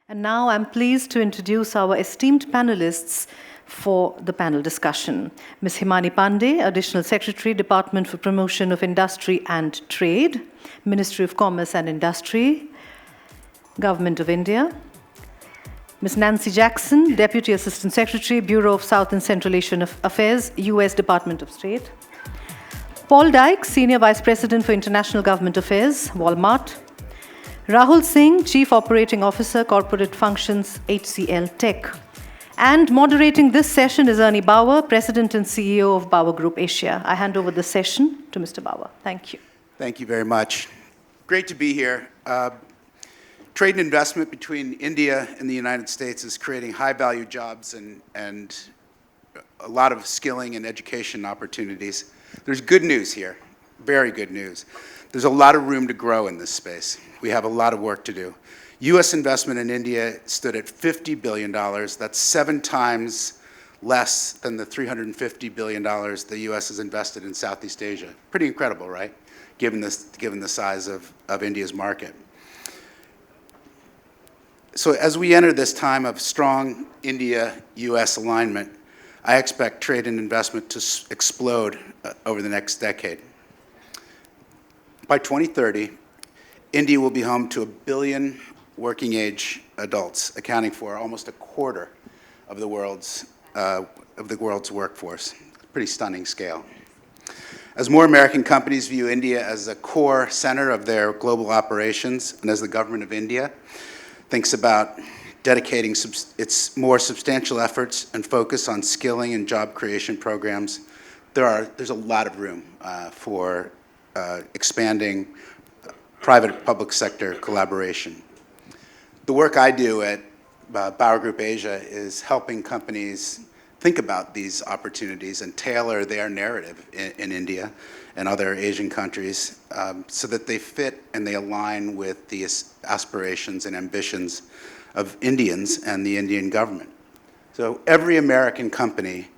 And now I'm pleased to introduce our esteemed panelists for the panel discussion. Ms. Himani Pandey, Additional Secretary, Department for Promotion of Industry and Trade, Ministry of Commerce and Industry, Government of India. Ms. Nancy Jackson, Deputy Assistant Secretary, Bureau of South and Central Asian Affairs, U.S. Department of State. Paul Dyke, Senior Vice President for International Government Affairs, Walmart. Rahul Singh, Chief Operating Officer, Corporate Functions, HCL Tech. And moderating this session is Ernie Bauer, President and CEO of Bauer Group Asia. I hand over the session to Mr. Bauer. Thank you. Thank you very much. Great to be here. Trade and investment between India and the United States is creating high-value jobs and a lot of skilling and education opportunities. There's good news here, very good news. There's a lot of room to grow in this space. We have a lot of work to do. U.S. investment in India stood at $50 billion. That's 7 times less than the $350 billion the U.S. has invested in Southeast Asia. Pretty incredible, right? Given the size of India's market. So as we enter this time of strong India-U.S. alignment, I expect trade and investment to explode over the next decade. By 2030, India will be home to 1 billion working-age adults, accounting for almost a quarter of the world's workforce. Pretty stunning scale. As more American companies view India as a core center of their global operations, and as the government of India thinks about dedicating its more substantial efforts and focus on skilling and job creation programs, there's a lot of room for expanding private-public sector collaboration. The work I do at Bauer Group Asia is helping companies think about these opportunities and tailor their narrative in India and other Asian countries so that they fit and they align with the aspirations and ambitions of Indians and the Indian government. So every American company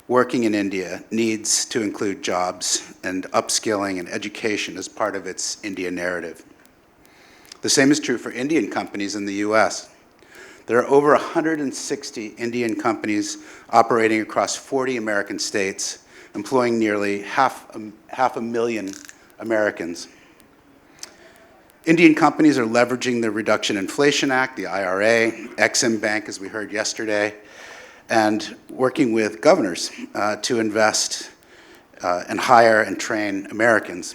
working in India needs to include jobs and upskilling and education as part of its India narrative. The same is true for Indian companies in the US. There are over 160 Indian companies operating across 40 American states, employing nearly half a million Americans. Indian companies are leveraging the Reduction in Inflation Act, the IRA, Exim Bank, as we heard yesterday, and working with governors to invest and hire and train Americans.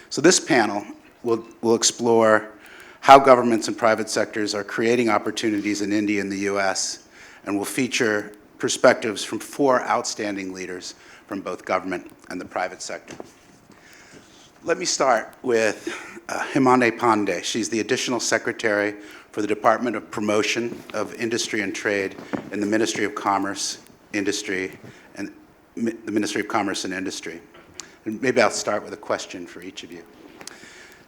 So this panel will explore how governments and private sectors are creating opportunities in India and the US, and will feature perspectives from 4 outstanding leaders from both government and the private sector. Let me start with Himani Pandey. She's the Additional Secretary for the Department of Promotion of Industry and Trade in the Ministry of Commerce, Industry, and the Ministry of Commerce and Industry. And maybe I'll start with a question for each of you.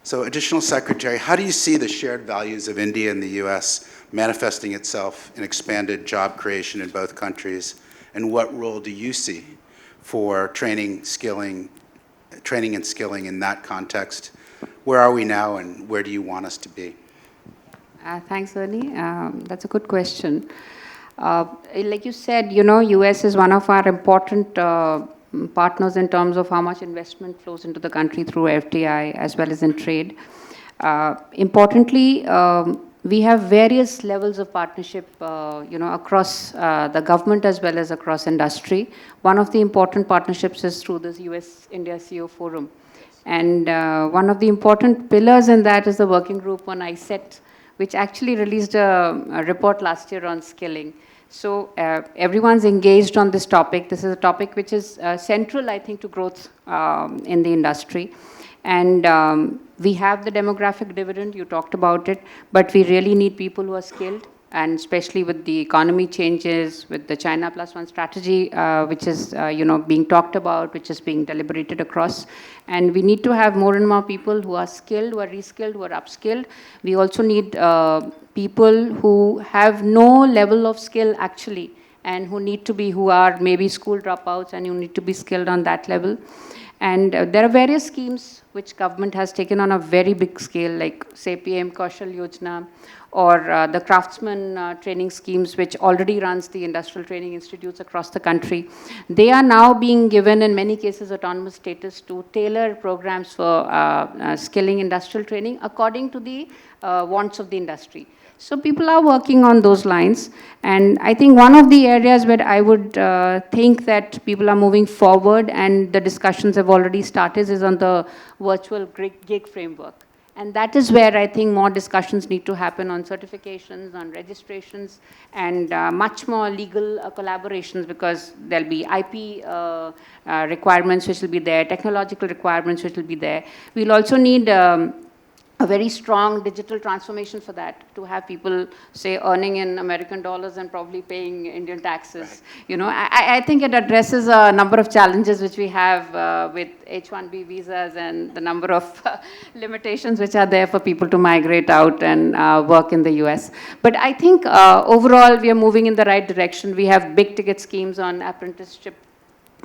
So, Additional Secretary, how do you see the shared values of India and the US manifesting itself in expanded job creation in both countries? And what role do you see for training and skilling in that context? Where are we now, and where do you want us to be? Thanks, Ernie. That's a good question. Like you said, US is one of our important partners in terms of how much investment flows into the country through FDI as well as in trade. Importantly, we have various levels of partnership, across the government as well as across industry. One of the important partnerships is through this US-India CEO Forum. And one of the important pillars in that is the working group on ISET, which actually released a report last year on skilling. So everyone's engaged on this topic. This is a topic which is central, I think, to growth in the industry. And we have the demographic dividend, you talked about it, but we really need people who are skilled, and especially with the economy changes, with the China Plus One strategy, which is being talked about, which is being deliberated across. And we need to have more and more people who are skilled, who are reskilled, who are upskilled. We also need people who have no level of skill actually, and who are maybe school dropouts, and you need to be skilled on that level. And there are various schemes which government has taken on a very big scale, like say PM Kaushal Yojana, or the craftsman training schemes, which already runs the industrial training institutes across the country. They are now being given, in many cases, autonomous status to tailor programs for skilling industrial training according to the wants of the industry. So people are working on those lines. And I think one of the areas where I would think that people are moving forward and the discussions have already started is on the virtual gig framework. And that is where I think more discussions need to happen on certifications, on registrations, and much more legal collaborations, because there'll be IP requirements which will be there, technological requirements which will be there. We'll also need a very strong digital transformation for that, to have people, say, earning in American dollars and probably paying Indian taxes. Right. You know, I think it addresses a number of challenges which we have with H-1B visas and the number of limitations which are there for people to migrate out and work in the US. But I think overall we are moving in the right direction. We have big ticket schemes on apprenticeship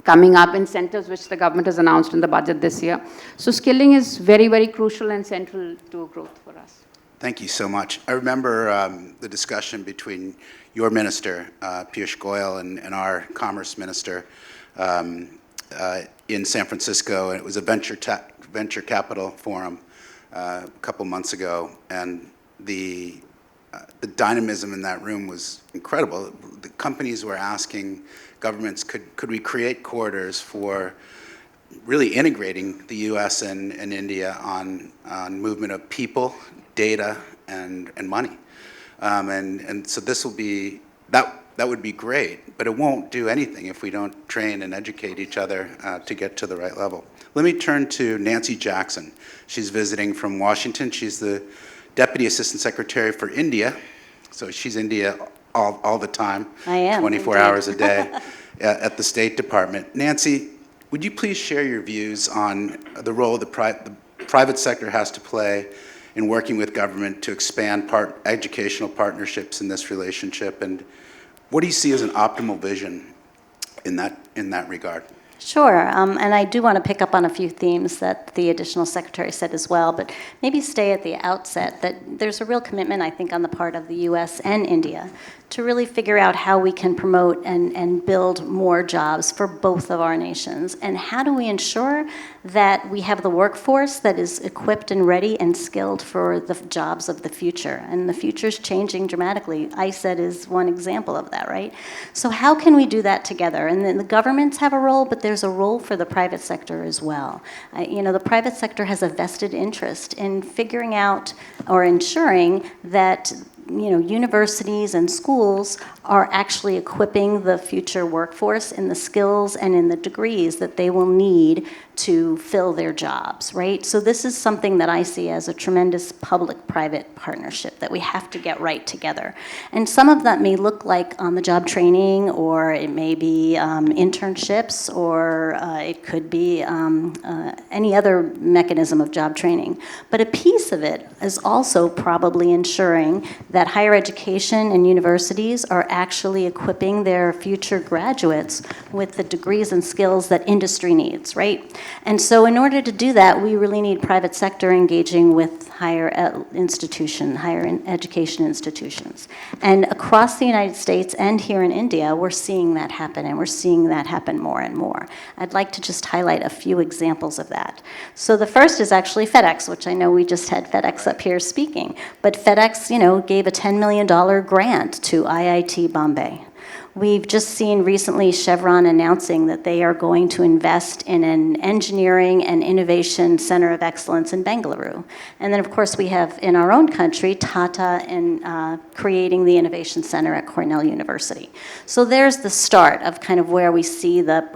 coming up, incentives which the government has announced in the budget this year. So skilling is very, very crucial and central to growth for us. Thank you so much. I remember the discussion between your minister, Piyush Goyal, and our commerce minister in San Francisco, and it was a venture capital forum a couple months ago, and the dynamism in that room was incredible. The companies were asking governments, could we create corridors for really integrating the U.S. and India on movement of people, data, and money. And so this will be, that would be great, but it won't do anything if we don't train and educate each other to get to the right level. Let me turn to Nancy Jackson. She's visiting from Washington. She's the Deputy Assistant Secretary for India. So she's India all the time. I am. 24 indeed. hours a day at the State Department. Nancy, would you please share your views on the role the private sector has to play in working with government to expand educational partnerships in this relationship, and what do you see as an optimal vision in that regard? Sure, and I do want to pick up on a few themes that the additional secretary said as well, but maybe stay at the outset that there's a real commitment, I think, on the part of the U.S. and India to really figure out how we can promote and build more jobs for both of our nations. And how do we ensure that we have the workforce that is equipped and ready and skilled for the jobs of the future? And the future's changing dramatically. ISET is one example of that, right? So how can we do that together? And then the governments have a role, but there's a role for the private sector as well. The private sector has a vested interest in figuring out or ensuring that universities and schools are actually equipping the future workforce in the skills and in the degrees that they will need to fill their jobs, right? So this is something that I see as a tremendous public-private partnership that we have to get right together. And some of that may look like on-the-job training, or it may be internships, or it could be any other mechanism of job training. But a piece of it is also probably ensuring that higher education and universities are actually equipping their future graduates with the degrees and skills that industry needs, right? And so in order to do that, we really need private sector engaging with higher education institutions. And across the United States and here in India, we're seeing that happen, and we're seeing that happen more and more. I'd like to just highlight a few examples of that. So the first is actually FedEx, which I know we just had FedEx up here speaking. But FedEx, gave a $10 million grant to IIT Bombay. We've just seen recently Chevron announcing that they are going to invest in an engineering and innovation center of excellence in Bengaluru. And then, of course, we have in our own country, Tata creating the innovation center at Cornell University. So there's the start of kind of where we see the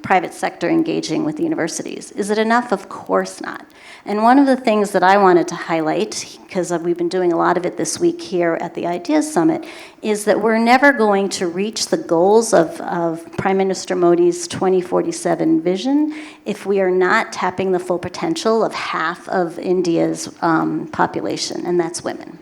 private sector engaging with the universities. Is it enough? Of course not. And one of the things that I wanted to highlight, because we've been doing a lot of it this week here at the Ideas Summit, is that we're never going to reach the goals of Prime Minister Modi's 2047 vision if we are not tapping the full potential of half of India's population, and that's women.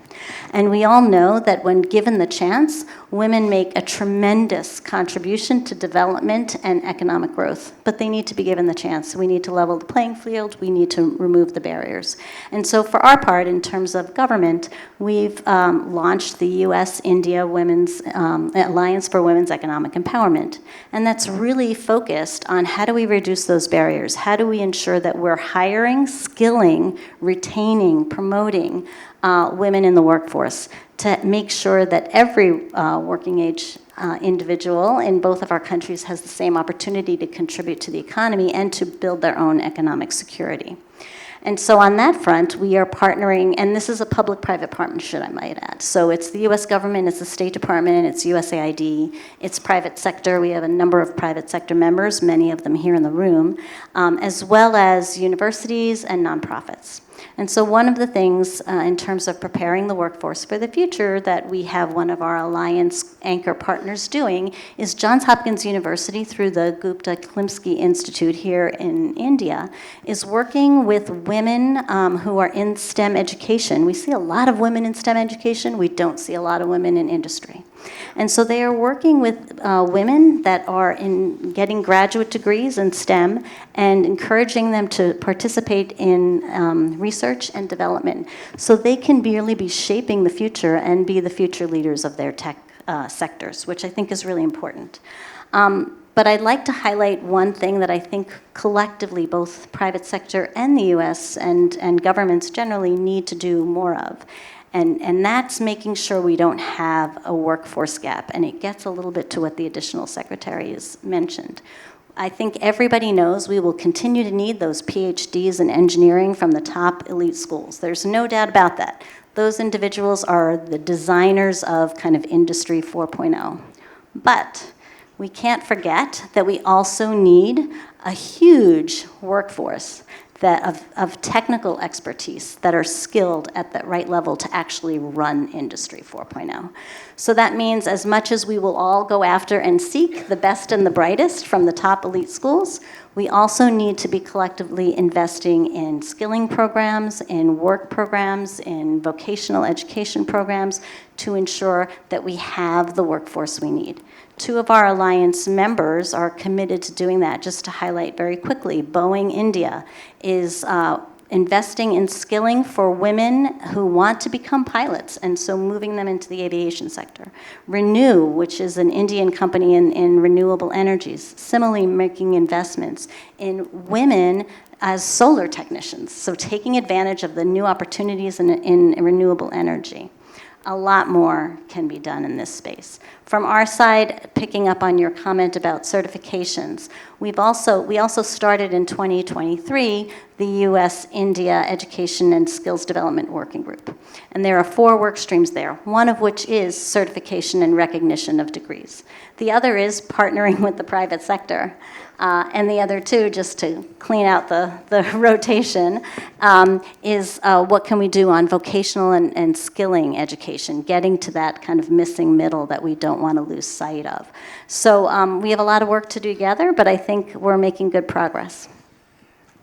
And we all know that when given the chance, women make a tremendous contribution to development and economic growth, but they need to be given the chance. We need to level the playing field. We need to remove the barriers. And so for our part, in terms of government, we've launched the U.S.-India Women's Alliance for Women's Economic Empowerment. And that's really focused on how do we reduce those barriers? How do we ensure that we're hiring, skilling, retaining, promoting women in the workforce to make sure that every working age individual in both of our countries has the same opportunity to contribute to the economy and to build their own economic security. And so on that front, we are partnering, and this is a public-private partnership, I might add. So it's the U.S. government, it's the State Department, it's USAID, it's private sector. We have a number of private sector members, many of them here in the room, as well as universities and nonprofits. And so one of the things in terms of preparing the workforce for the future that we have one of our alliance anchor partners doing is Johns Hopkins University through the Gupta Klimsky Institute here in India is working with women who are in STEM education. We see a lot of women in STEM education. We don't see a lot of women in industry. And so they are working with women that are in getting graduate degrees in STEM and encouraging them to participate in research and development so they can really be shaping the future and be the future leaders of their tech sectors, which I think is really important. But I'd like to highlight one thing that I think collectively both private sector and the U.S. and governments generally need to do more of. And that's making sure we don't have a workforce gap. And it gets a little bit to what the additional secretary has mentioned. I think everybody knows we will continue to need those PhDs in engineering from the top elite schools. There's no doubt about that. Those individuals are the designers of kind of Industry 4.0. But we can't forget that we also need a huge workforce of technical expertise that are skilled at the right level to actually run Industry 4.0. So that means as much as we will all go after and seek the best and the brightest from the top elite schools, we also need to be collectively investing in skilling programs, in work programs, in vocational education programs to ensure that we have the workforce we need. 2 of our alliance members are committed to doing that. Just to highlight very quickly, Boeing India is investing in skilling for women who want to become pilots, and so moving them into the aviation sector. Renew, which is an Indian company in renewable energies, similarly making investments in women as solar technicians, so taking advantage of the new opportunities in renewable energy. A lot more can be done in this space. From our side, picking up on your comment about certifications, we also started in 2023 the U.S.-India Education and Skills Development Working Group. And there are 4 work streams there, one of which is certification and recognition of degrees. The other is partnering with the private sector. And the other 2, just to clean out the rotation, is what can we do on vocational and skilling education, getting to that kind of missing middle that we don't want to lose sight of. So we have a lot of work to do together, but I think we're making good progress.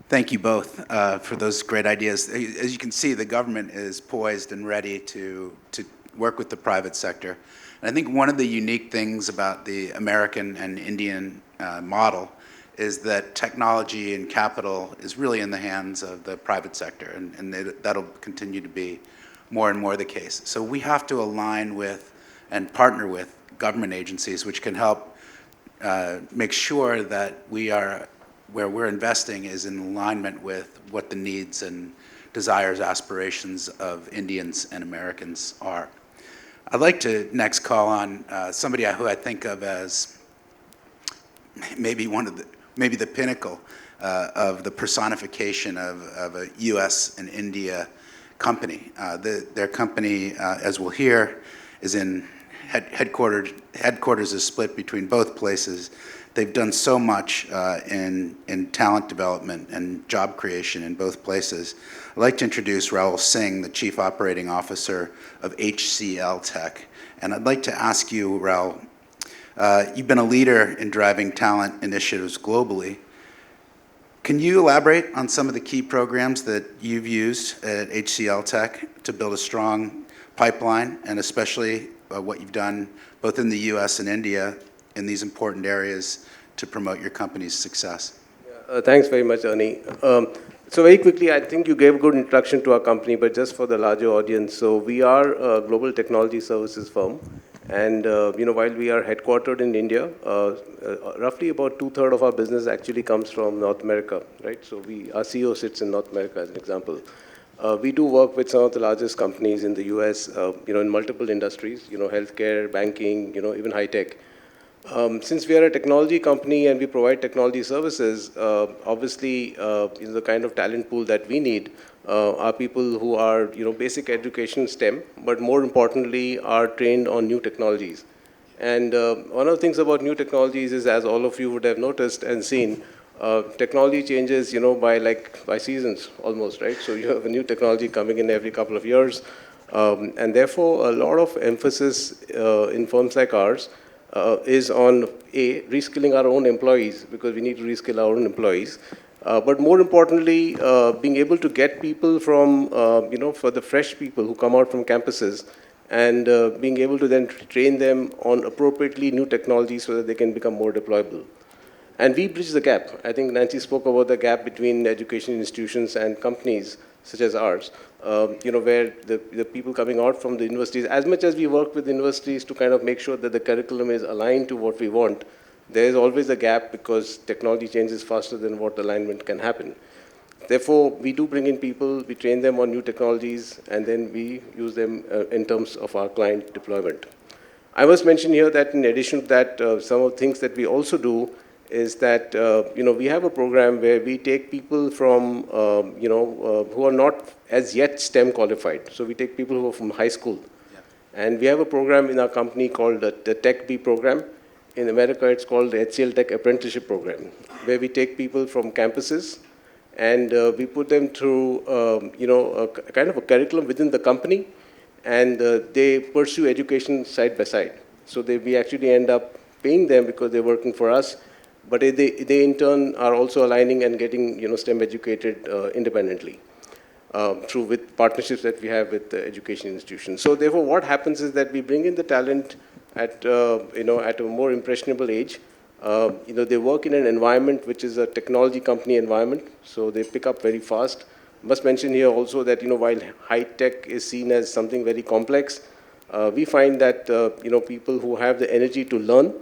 Thank you both for those great ideas. As you can see, the government is poised and ready to work with the private sector. And I think one of the unique things about the American and Indian model is that technology and capital is really in the hands of the private sector, and that'll continue to be more and more the case. So we have to align with and partner with government agencies which can help make sure that where we're investing is in alignment with what the needs and desires, aspirations of Indians and Americans are. I'd like to next call on somebody who I think of as maybe the pinnacle of the personification of a U.S. and India company. Their company, as we'll hear, is in headquarters is split between both places. They've done so much in talent development and job creation in both places. I'd like to introduce Rahul Singh, the Chief Operating Officer of HCL Tech. And I'd like to ask you, Rahul, you've been a leader in driving talent initiatives globally. Can you elaborate on some of the key programs that you've used at HCL Tech to build a strong pipeline, and especially what you've done both in the U.S. and India in these important areas to promote your company's success. Thanks very much, Ernie. So very quickly, I think you gave a good introduction to our company, but just for the larger audience. So we are a global technology services firm. And while we are headquartered in India, roughly about 2/3 of our business actually comes from North America, right? So our CEO sits in North America, as an example. We do work with some of the largest companies in the US, in multiple industries, healthcare, banking, even high tech. Since we are a technology company and we provide technology services, obviously, the kind of talent pool that we need are people who are, basic education STEM, but more importantly, are trained on new technologies. And one of the things about new technologies is, as all of you would have noticed and seen, technology changes, by seasons almost, right? So you have a new technology coming in every couple of years, and therefore a lot of emphasis in firms like ours is on reskilling our own employees, because we need to reskill our own employees. But more importantly, being able to get people from, for the fresh people who come out from campuses, and being able to then train them on appropriately new technologies so that they can become more deployable. And we bridge the gap. I think Nancy spoke about the gap between education institutions and companies such as ours, where the people coming out from the universities, as much as we work with universities to kind of make sure that the curriculum is aligned to what we want, there is always a gap because technology changes faster than what alignment can happen. Therefore, we do bring in people, we train them on new technologies, and then we use them in terms of our client deployment. I must mention here that in addition to that, some of the things that we also do is that, we have a program where we take people from, who are not as yet STEM qualified. So we take people who are from high school. Yeah. And we have a program in our company called the Tech B program. In America, it's called the HCL Tech Apprenticeship Program, where we take people from campuses and we put them through, a kind of a curriculum within the company, and they pursue education side by side. So we actually end up paying them because they're working for us, but they in turn are also aligning and getting, STEM educated independently with partnerships that we have with education institutions. So therefore, what happens is that we bring in the talent at a more impressionable age. They work in an environment which is a technology company environment, so they pick up very fast. Must mention here also that, while high tech is seen as something very complex, we find that, people who have the energy to learn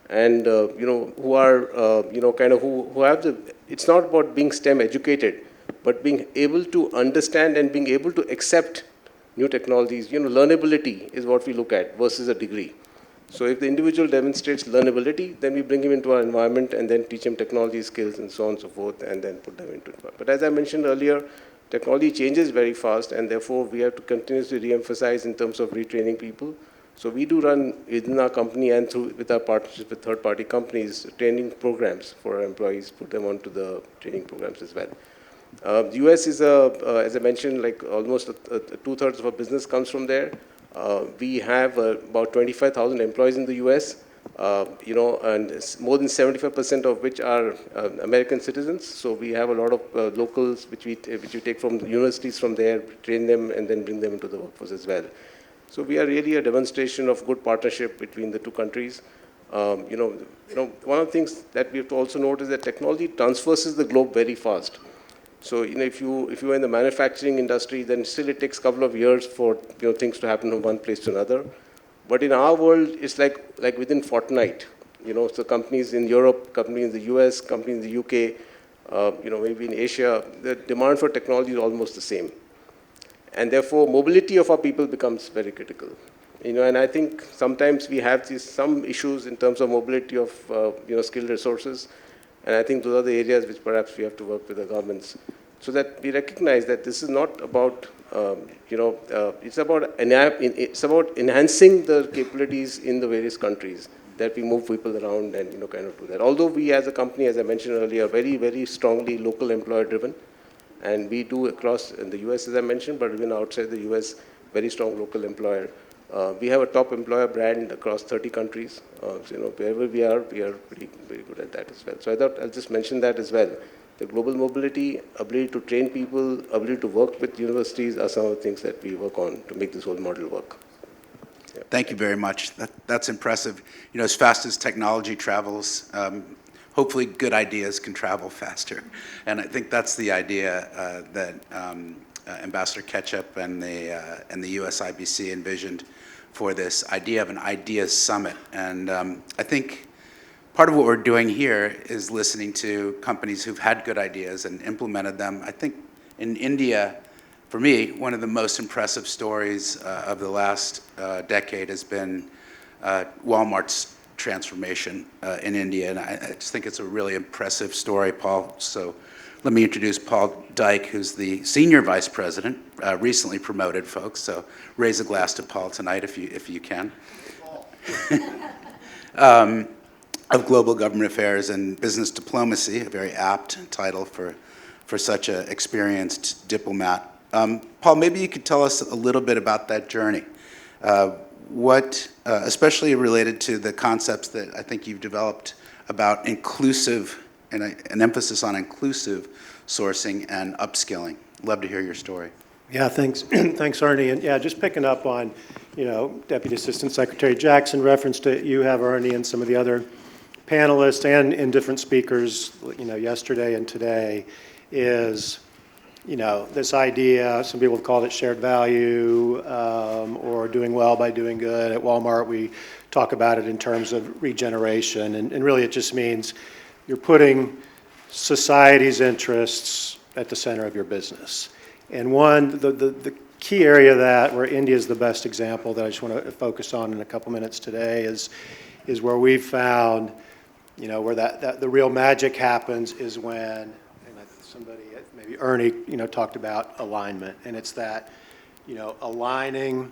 and, who are, who have it's not about being STEM educated, but being able to understand and being able to accept new technologies. Learnability is what we look at versus a degree. So if the individual demonstrates learnability, then we bring him into our environment and then teach him technology skills and so on and so forth, and then put them into it. But as I mentioned earlier, technology changes very fast, and therefore we have to continuously re-emphasize in terms of retraining people. So we do run within our company and with our partnership with third-party companies, training programs for our employees, put them onto the training programs as well. The US is, as I mentioned, like almost 2/3 of our business comes from there. We have about 25,000 employees in the US, and more than 75% of which are American citizens. So we have a lot of locals which we take from universities from there, train them, and then bring them into the workforce as well. So we are really a demonstration of good partnership between the two countries. One of the things that we have to also note is that technology transverses the globe very fast. So, if you are in the manufacturing industry, then still it takes a couple of years for things to happen from one place to another. But in our world, it's like within fortnight. So companies in Europe, companies in the US, companies in the UK, maybe in Asia, the demand for technology is almost the same. And therefore, mobility of our people becomes very critical. And I think sometimes we have some issues in terms of mobility of skilled resources. And I think those are the areas which perhaps we have to work with the governments, so that we recognize that this is not about, it's about enhancing the capabilities in the various countries, that we move people around and kind of do that. Although we as a company, as I mentioned earlier, are very, very strongly local employer driven, and we do across in the US, as I mentioned, but even outside the US, very strong local employer. We have a top employer brand across 30 countries. So, wherever we are pretty very good at that as well. So I thought I'll just mention that as well, the global mobility, ability to train people, ability to work with universities are some of the things that we work on to make this whole model work. Yeah. Thank you very much. That's impressive. You know, as fast as technology travels, hopefully good ideas can travel faster. And I think that's the idea that Ambassador Ketchup and the USIBC envisioned for this idea of an ideas summit. And I think part of what we're doing here is listening to companies who've had good ideas and implemented them. I think in India, for me, one of the most impressive stories of the last decade has been Walmart's transformation in India. And I just think it's a really impressive story, Paul. So let me introduce Paul Dyke, who's the Senior Vice President, recently promoted, folks. So raise a glass to Paul tonight if you can. Of Global Government Affairs and Business Diplomacy, a very apt title for such an experienced diplomat. Paul, maybe you could tell us a little bit about that journey. Especially related to the concepts that I think you've developed about inclusive, and an emphasis on inclusive sourcing and upskilling. Love to hear your story. Yeah, thanks, thanks, Ernie. And yeah, just picking up on, Deputy Assistant Secretary Jackson referenced it. You have Ernie and some of the other panelists and different speakers, yesterday and today, is, this idea. Some people have called it shared value or doing well by doing good. At Walmart, we talk about it in terms of regeneration, and really it just means you're putting society's interests at the center of your business. And the key area where India is the best example that I just want to focus on in a couple minutes today is where we've found, where the real magic happens is when, and somebody, maybe Ernie, talked about alignment, and it's that, aligning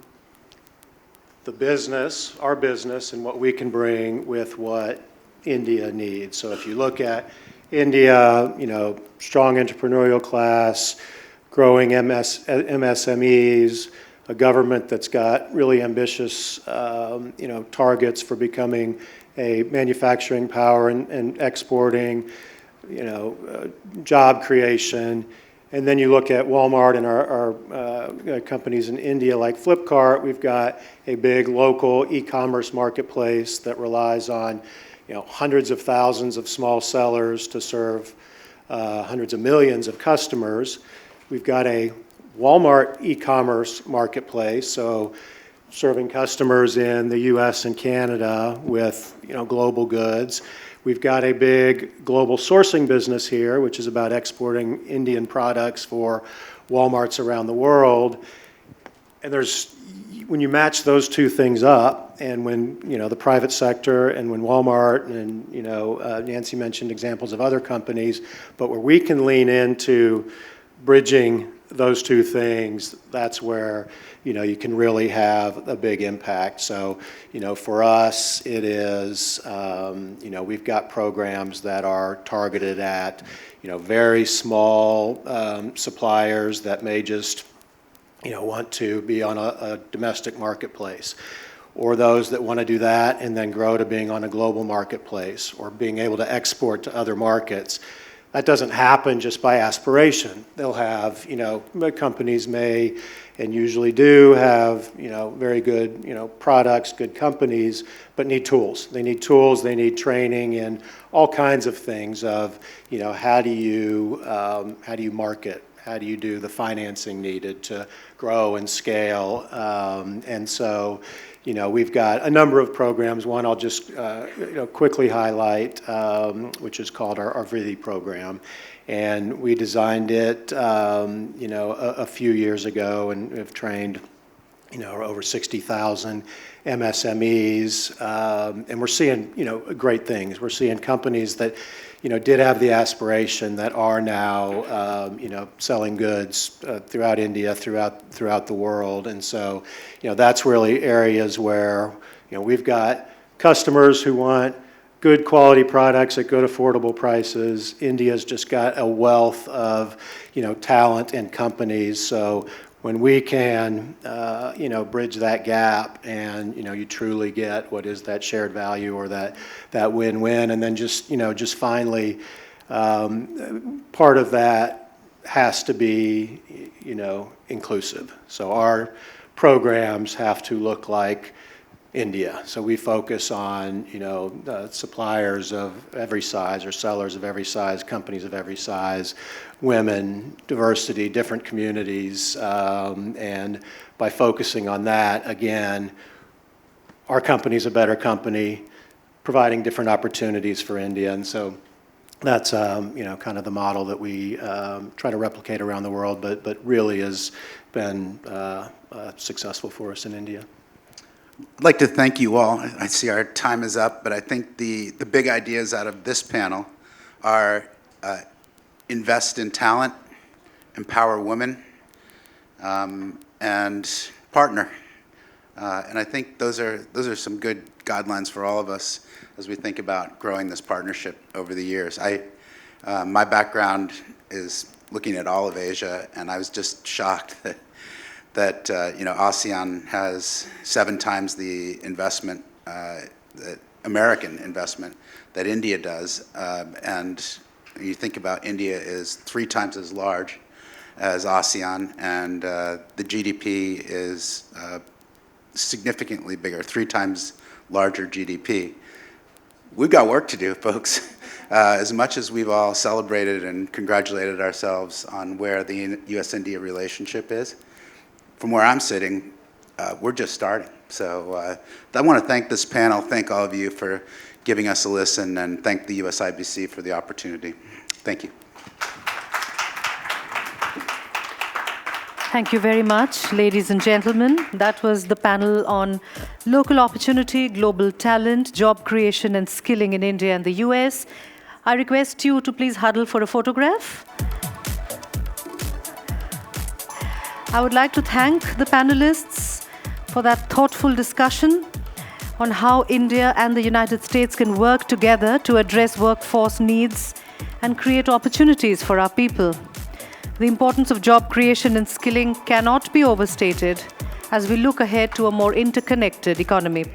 the business, our business, and what we can bring with what India needs. So if you look at India, strong entrepreneurial class, growing MSMEs, a government that's got really ambitious, targets for becoming a manufacturing power and exporting, job creation. And then you look at Walmart and our companies in India like Flipkart. We've got a big local e-commerce marketplace that relies on, hundreds of thousands of small sellers to serve hundreds of millions of customers. We've got a Walmart e-commerce marketplace, so serving customers in the US and Canada with, global goods. We've got a big global sourcing business here, which is about exporting Indian products for Walmarts around the world. And when you match those two things up, and when, the private sector and when Walmart and, Nancy mentioned examples of other companies, but where we can lean into bridging those two things, that's where, you can really have a big impact. So, for us, it is, we've got programs that are targeted at, very small suppliers that may just, want to be on a domestic marketplace, or those that want to do that and then grow to being on a global marketplace or being able to export to other markets. That doesn't happen just by aspiration. They'll have, companies may and usually do have, very good, products, good companies, but need tools. They need tools, they need training and all kinds of things of, how do you market? How do you do the financing needed to grow and scale? And so, we've got a number of programs. One I'll just quickly highlight, which is called our VRIDI program. And we designed it, a few years ago, and have trained, over 60,000 MSMEs. And we're seeing, great things. We're seeing companies that, did have the aspiration that are now, selling goods throughout India, throughout the world. And so, that's really areas where, we've got customers who want good quality products at good affordable prices. India's just got a wealth of, talent and companies. So when we can, bridge that gap and, you truly get what is that shared value or that win-win, and then just finally, part of that has to be, inclusive. So our programs have to look like India. So we focus on, suppliers of every size or sellers of every size, companies of every size, women, diversity, different communities, and by focusing on that, again, our company's a better company, providing different opportunities for India, and so that's kind of the model that we try to replicate around the world, but really has been successful for us in India. I'd like to thank you all. I see our time is up, but I think the big ideas out of this panel are invest in talent, empower women, and partner. And I think those are some good guidelines for all of us as we think about growing this partnership over the years. My background is looking at all of Asia, and I was just shocked that ASEAN has 7 times the investment, the American investment, that India does. And you think about India is 3 times as large as ASEAN, and the GDP is significantly bigger, 3 times larger GDP. We've got work to do, folks. As much as we've all celebrated and congratulated ourselves on where the U.S.-India relationship is, from where I'm sitting, we're just starting. So I want to thank this panel, thank all of you for giving us a listen, and thank the USIBC for the opportunity. Thank you. Thank you very much, ladies and gentlemen. That was the panel on local opportunity, global talent, job creation and skilling in India and the US. I request you to please huddle for a photograph. I would like to thank the panelists for that thoughtful discussion on how India and the United States can work together to address workforce needs and create opportunities for our people. The importance of job creation and skilling cannot be overstated as we look ahead to a more interconnected economy.